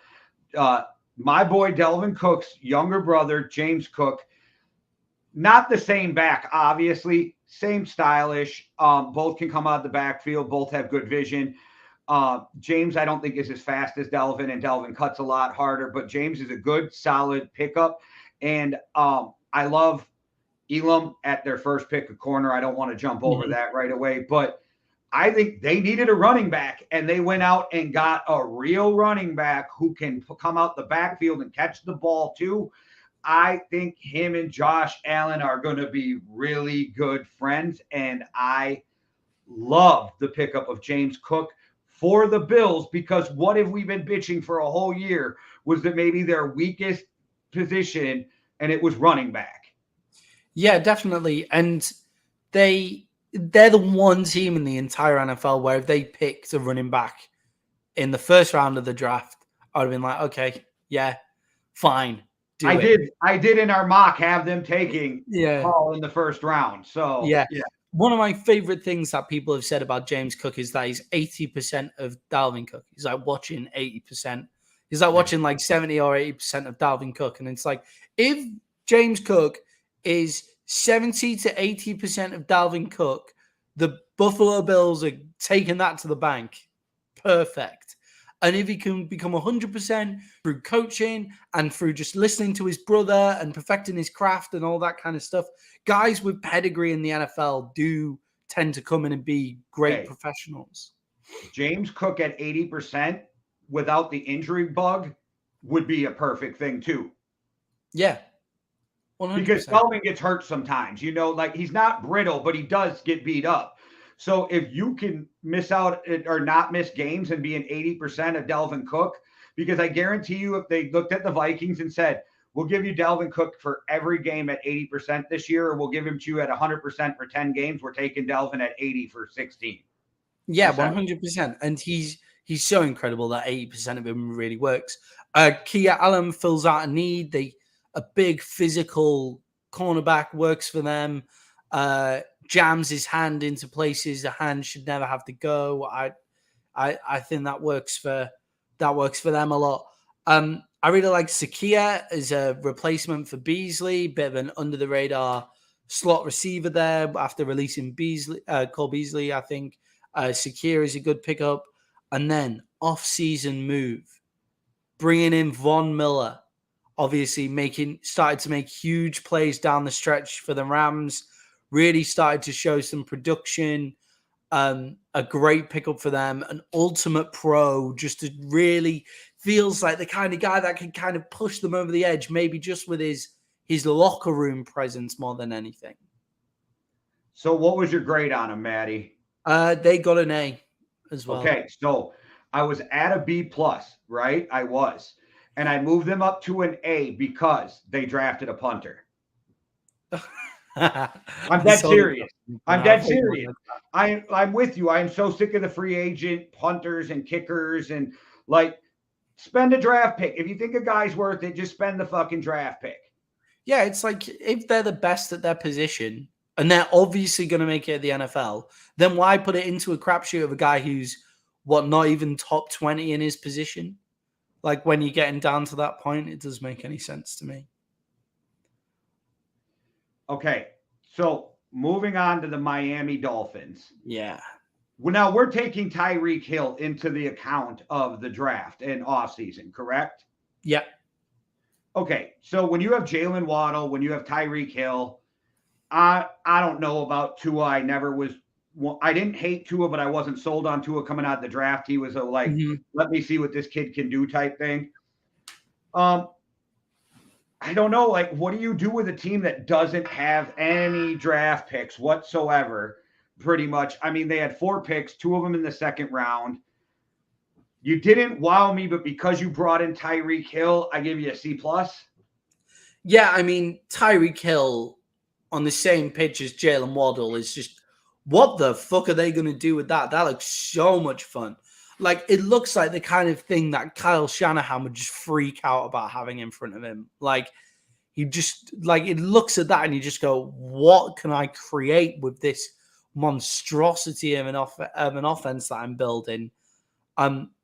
My boy Delvin Cook's younger brother, James Cook, not the same back, obviously, same stylish. Both can come out of the backfield. Both have good vision. James, I don't think is as fast as Delvin, and Delvin cuts a lot harder, but James is a good, solid pickup. And I love Elam at their first pick of corner. I don't want to jump over that right away, but I think they needed a running back, and they went out and got a real running back who can come out the backfield and catch the ball too. I think him and Josh Allen are going to be really good friends, and I love the pickup of James Cook for the Bills, because what have we been bitching for a whole year was that maybe their weakest position, and it was running back. Yeah, definitely. And they're the one team in the entire NFL where if they picked a running back in the first round of the draft, I would have been like, okay, yeah, fine. I did in our mock have them taking Paul in the first round. So yeah. One of my favorite things that people have said about James Cook is that he's 80% of Dalvin Cook. He's like watching 80%. He's like watching like 70 or 80% of Dalvin Cook. And it's like, if James Cook is 70 to 80% of Dalvin Cook, the Buffalo Bills are taking that to the bank. Perfect. And if he can become 100% through coaching and through just listening to his brother and perfecting his craft and all that kind of stuff, guys with pedigree in the NFL do tend to come in and be great professionals. James Cook at 80% without the injury bug would be a perfect thing too. Yeah. 100%. Because Dalvin gets hurt sometimes, like he's not brittle, but he does get beat up. So if you can miss out or not miss games and be an 80% of Dalvin Cook, because I guarantee you, if they looked at the Vikings and said, we'll give you Dalvin Cook for every game at 80% this year, or we'll give him to you at 100% for 10 games, we're taking Dalvin at 80 for 16. Yeah, 100%. And he's so incredible that 80% of him really works. Kia Allen fills out a need. A big physical cornerback works for them. Jams his hand into places the hand should never have to go. I think that works for them a lot. I really like Sakia as a replacement for Beasley, bit of an under the radar slot receiver there after releasing Cole Beasley. I think Sakia is a good pickup, and then off-season move, bringing in Von Miller, obviously started to make huge plays down the stretch for the Rams. Really started to show some production, a great pickup for them, an ultimate pro, just really feels like the kind of guy that can kind of push them over the edge, maybe just with his locker room presence more than anything. So what was your grade on him, Maddie? They got an A as well. Okay, so I was at a B+, right? I was. And I moved them up to an A because they drafted a punter. I'm dead serious. I'm dead serious. I'm with you. I am so sick of the free agent punters and kickers and spend a draft pick. If you think a guy's worth it, just spend the fucking draft pick. Yeah, it's like if they're the best at their position and they're obviously going to make it at the NFL, then why put it into a crapshoot of a guy who's not even top 20 in his position? Like when you're getting down to that point, it doesn't make any sense to me. Okay, so moving on to the Miami Dolphins. Yeah. Well, now we're taking Tyreek Hill into the account of the draft and offseason, correct? Yeah. Okay, so when you have Jalen Waddle, when you have Tyreek Hill, I don't know about Tua. I didn't hate Tua, but I wasn't sold on Tua coming out of the draft. He was a let me see what this kid can do type thing. I don't know. Like, what do you do with a team that doesn't have any draft picks whatsoever? Pretty much. I mean, they had 4 picks, 2 of them in the second round. You didn't wow me, but because you brought in Tyreek Hill, I give you a C+. Yeah, I mean, Tyreek Hill on the same pitch as Jalen Waddle is just, what the fuck are they going to do with that? That looks so much fun. Like, it looks like the kind of thing that Kyle Shanahan would just freak out about having in front of him. Like, he just, like, it looks at that and you just go, what can I create with this monstrosity of an offense that I'm building?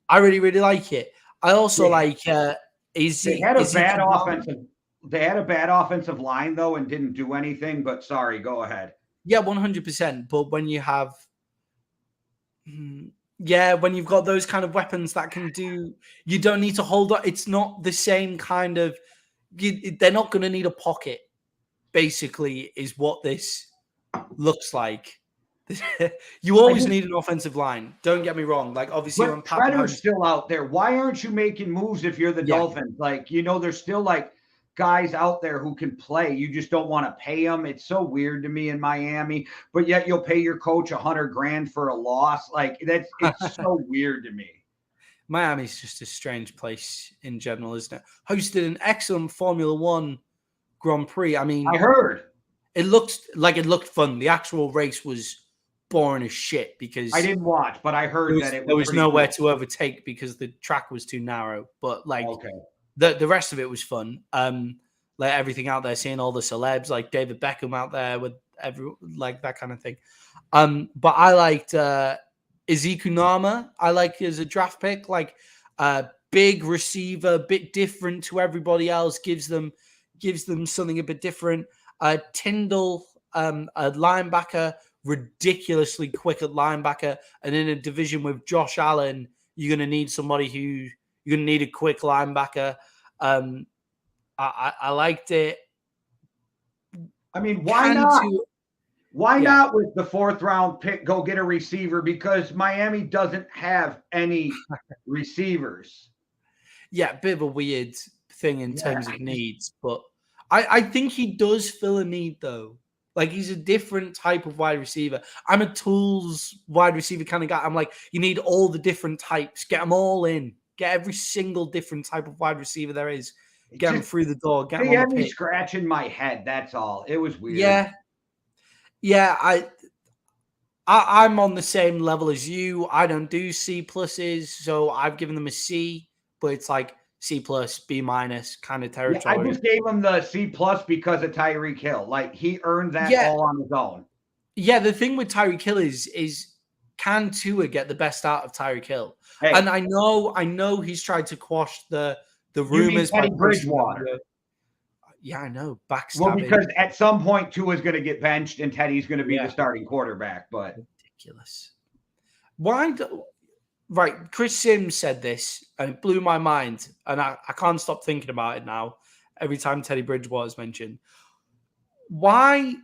I really, really like it. I also like, they had a bad offensive line, though, and didn't do anything, but sorry, go ahead. Yeah, 100%. But when you have, when you've got those kind of weapons that can do, you don't need to hold up. It's not the same kind of, they're not going to need a pocket, basically, is what this looks like. You always need an offensive line. Don't get me wrong. Like, obviously, but Treader's still out there. Why aren't you making moves if you're the Dolphins? Like, there's still like guys out there who can play. You just don't want to pay them. It's so weird to me in Miami, but yet you'll pay your coach $100,000 for a loss. Like, it's so weird to me. Miami's just a strange place in general, isn't it? Hosted an excellent Formula One Grand Prix. I mean, I heard it looked fun. The actual race was boring as shit because I didn't watch, but I heard there was nowhere to overtake because the track was too narrow. But like, the rest of it was fun. Like everything out there, seeing all the celebs, like David Beckham out there with like that kind of thing. But I liked Ezekiel Nama. I like as a draft pick, like big receiver, bit different to everybody else, gives them something a bit different. Tyndall, a linebacker, ridiculously quick at linebacker, and in a division with Josh Allen, you're going to need somebody you're going to need a quick linebacker. I liked it. I mean, why not? Why not with the 4th round pick go get a receiver? Because Miami doesn't have any receivers. Yeah, a bit of a weird thing in terms of needs, but I think he does fill a need though. Like, he's a different type of wide receiver. I'm a tools wide receiver kind of guy. I'm like, you need all the different types. Get them all in. Get every single different type of wide receiver there is. Get them through the door. Get them on the pitch. They had me scratching my head. That's all. It was weird. Yeah. I'm on the same level as you. I don't do C+, so I've given them a C, but it's like C+, B- kind of territory. I just gave him the C+ because of Tyreek Hill. Like, he earned that all on his own. Yeah, the thing with Tyreek Hill is can Tua get the best out of Tyreek Hill? Hey. And I know he's tried to quash the rumors. Teddy Bridgewater. Yeah, I know. Backstabbing. Well, because at some point Tua is going to get benched and Teddy's going to be the starting quarterback. But ridiculous. Right, Chris Sims said this, and it blew my mind, and I can't stop thinking about it now. Every time Teddy Bridgewater is mentioned, why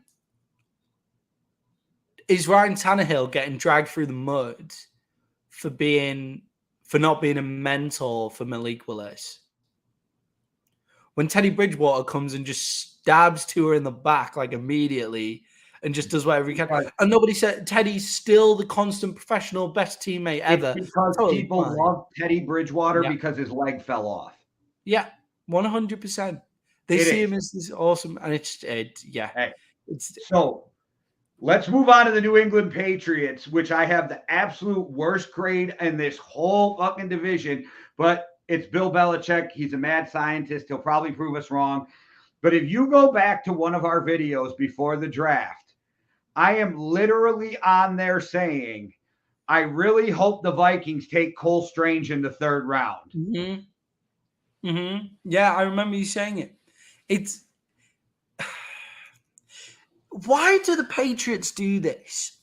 is Ryan Tannehill getting dragged through the mud for not being a mentor for Malik Willis? When Teddy Bridgewater comes and just stabs Tua in the back like immediately and just does whatever he can. Right. And nobody said Teddy's still the constant professional, best teammate ever. It's because people love Teddy Bridgewater because his leg fell off. Yeah, 100%. They see him as this awesome, and So let's move on to the New England Patriots, which I have the absolute worst grade in this whole fucking division. But it's Bill Belichick. He's a mad scientist. He'll probably prove us wrong. But if you go back to one of our videos before the draft, I am literally on there saying, I really hope the Vikings take Cole Strange in the 3rd round. Mm-hmm. Mm-hmm. Yeah, I remember you saying it. It's why do the Patriots do this?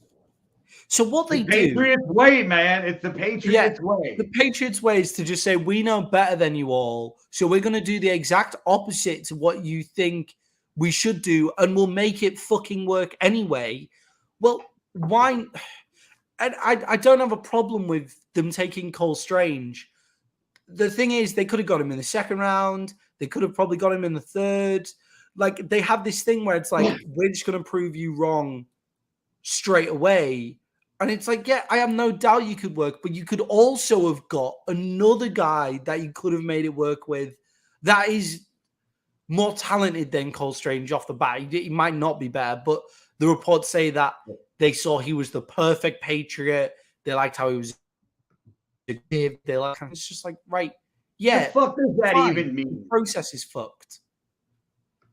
So what they do, Patriots way, man. It's the Patriots way. The Patriots way is to just say, we know better than you all, so we're going to do the exact opposite to what you think we should do, and we'll make it fucking work anyway. Well, why? And I don't have a problem with them taking Cole Strange. The thing is, they could have got him in the 2nd round. They could have probably got him in the 3rd. Like, they have this thing where it's like, we're just going to prove you wrong straight away. And it's like, yeah, I have no doubt you could work, but you could also have got another guy that you could have made it work with that is more talented than Cole Strange off the bat. He might not be better, but the reports say that they saw he was the perfect Patriot. They liked how he was. They like. It's just like, right, yeah. The fuck does that even mean? The process is fucked.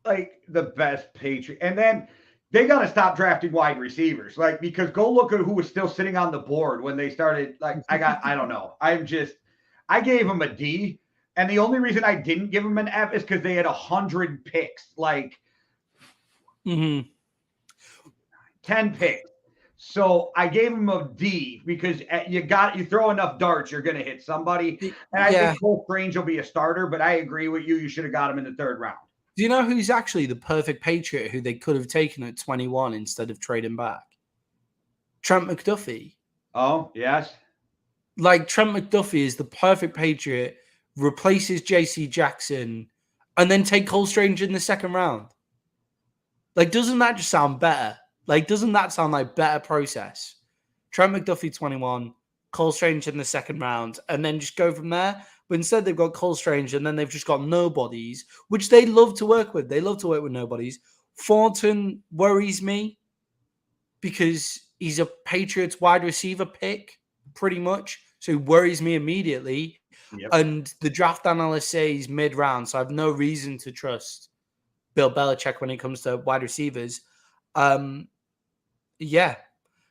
Like the best Patriot, and then they got to stop drafting wide receivers. Like, because go look at who was still sitting on the board when they started. Like, I don't know. I gave him a D. And the only reason I didn't give him an F is because they had 100 picks. Like, 10 picks. So I gave him a D because you throw enough darts, you're going to hit somebody. And I think Cole Strange will be a starter, but I agree with you. You should have got him in the 3rd round. Do you know who's actually the perfect Patriot who they could have taken at 21 instead of trading back? Trent McDuffie. Oh, yes. Like, Trent McDuffie is the perfect Patriot, replaces JC Jackson, and then take Cole Strange in the 2nd round. Like, doesn't that just sound better? Like, doesn't that sound like better process? Trent McDuffie 21, Cole Strange in the 2nd round, and then just go from there. But instead, they've got Cole Strange, and then they've just got nobodies, which they love to work with. They love to work with nobodies. Thornton worries me because he's a Patriots wide receiver pick, pretty much. So he worries me immediately. Yep. And the draft analysts say he's mid-round, so I have no reason to trust Bill Belichick when it comes to wide receivers. Yeah.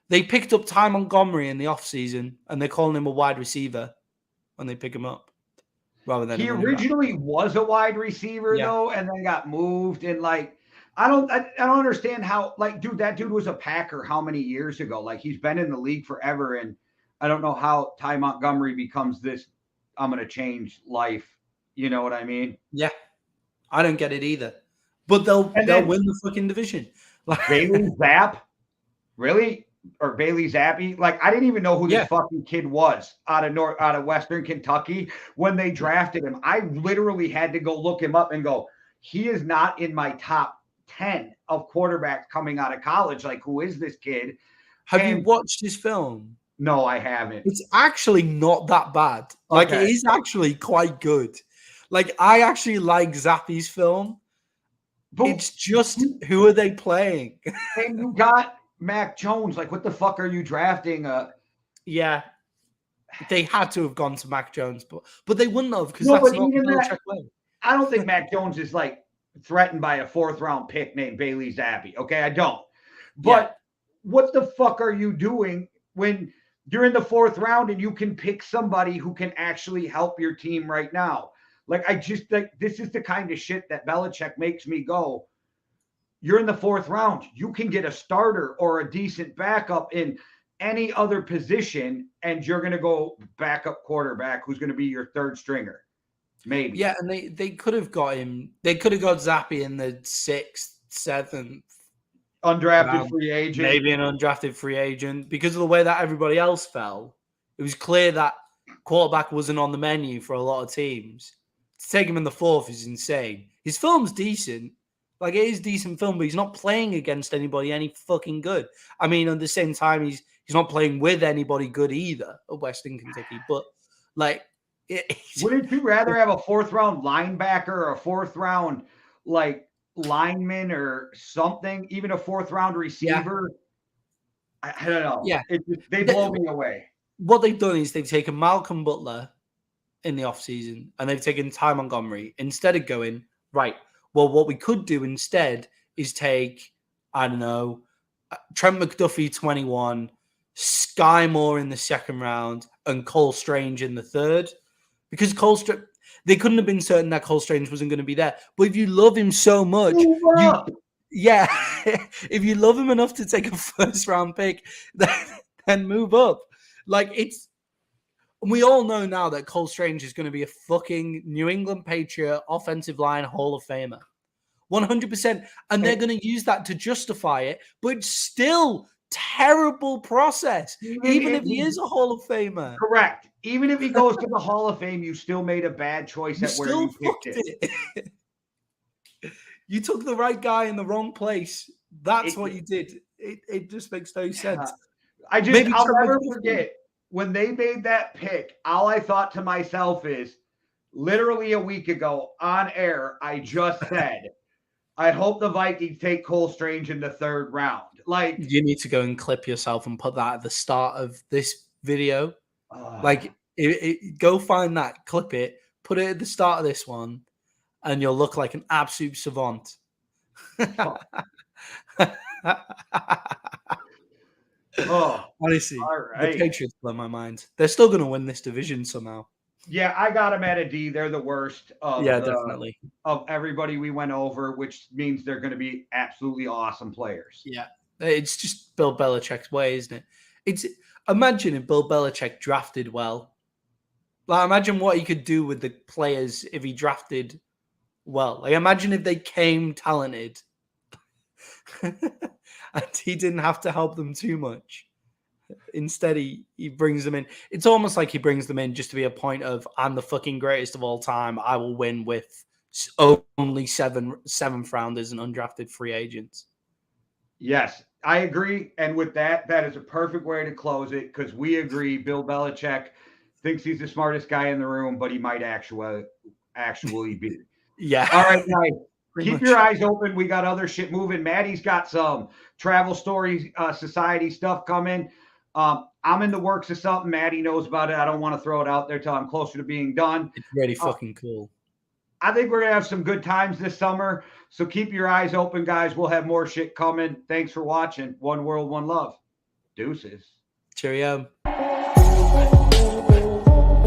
They picked up Ty Montgomery in the offseason, and they're calling him a wide receiver when they pick him up. Rather than he originally was a wide receiver though, and then got moved. And like, I don't understand how, like, dude, that dude was a Packer how many years ago? Like, he's been in the league forever, and I don't know how Ty Montgomery becomes this. I'm gonna change life. You know what I mean? Yeah, I don't get it either. But they'll win the fucking division. Bailey Zapp, really? Or Bailey Zappi, like, I didn't even know who this fucking kid was out of Western Kentucky when they drafted him. I literally had to go look him up and go, he is not in my top 10 of quarterbacks coming out of college. Like, who is this kid? Have you watched his film? No, I haven't. It's actually not that bad. Like, it is actually quite good. Like, I actually like Zappi's film. But it's just, who are they playing? And you got Mac Jones. Like, what the fuck are you drafting? Yeah. They had to have gone to Mac Jones, but they wouldn't have, because that's not the Belichick way. I don't think Mac Jones is, like, threatened by a 4th round pick named Bailey Zappi. Okay, I don't. But what the fuck are you doing when you're in the 4th round and you can pick somebody who can actually help your team right now? Like, I just think this is the kind of shit that Belichick makes me go, you're in the 4th round. You can get a starter or a decent backup in any other position, and you're going to go backup quarterback who's going to be your 3rd stringer. Maybe. Yeah, and they could have got him. They could have got Zappi in the 6th, 7th. Undrafted free agent. Maybe an undrafted free agent. Because of the way that everybody else fell, it was clear that quarterback wasn't on the menu for a lot of teams. To take him in the 4th is insane. His film's decent. Like, it is decent film, but he's not playing against anybody any fucking good. I mean, at the same time, he's not playing with anybody good either at Western Kentucky. But, like... Wouldn't you rather have a 4th round linebacker or a 4th round, like, lineman or something? Even a 4th round receiver? Yeah. I don't know. Yeah. They blow me away. What they've done is they've taken Malcolm Butler in the offseason, and they've taken Ty Montgomery instead of going, right, well, what we could do instead is take, I don't know, Trent McDuffie 21, Sky Moore in the second round, and Cole Strange in the third. Because they couldn't have been certain that Cole Strange wasn't going to be there. But if you love him so much, if you love him enough to take a first round pick, then move up. We all know now that Cole Strange is going to be a fucking New England Patriot offensive line Hall of Famer. 100%. And they're going to use that to justify it, but it's still terrible process, even if he is a Hall of Famer. Correct. Even if he goes to the Hall of Fame, you still made a bad choice at where you picked it. You took the right guy in the wrong place. That's what you did. It just makes no sense. I'll never forget when they made that pick. All I thought to myself is, literally a week ago on air, I just said, I hope the Vikings take Cole Strange in the third round. Like, you need to go and clip yourself and put that at the start of this video. Go find that, clip it, put it at the start of this one, and you'll look like an absolute savant. Honestly, the Patriots blow my mind. They're still going to win this division somehow. Yeah, I got them at a D. They're the worst definitely. Of everybody we went over, which means they're going to be absolutely awesome players. Yeah, it's just Bill Belichick's way, isn't it? Imagine if Bill Belichick drafted well. Like, imagine what he could do with the players if he drafted well. Like, imagine if they came talented and he didn't have to help them too much. Instead, he brings them in. It's almost like he brings them in just to be a point of, I'm the fucking greatest of all time. I will win with only seventh rounders and undrafted free agents. Yes, I agree. And with that is a perfect way to close it, because we agree Bill Belichick thinks he's the smartest guy in the room, but he might actually be. Yeah. All right, guys. Keep your eyes open. We got other shit moving. Maddie's got some travel stories, society stuff coming. I'm in the works of something. Maddie knows about it. I don't want to throw it out there till I'm closer to being done. It's really fucking cool. I think we're going to have some good times this summer. So keep your eyes open, guys. We'll have more shit coming. Thanks for watching. One world, one love. Deuces. Cheerio.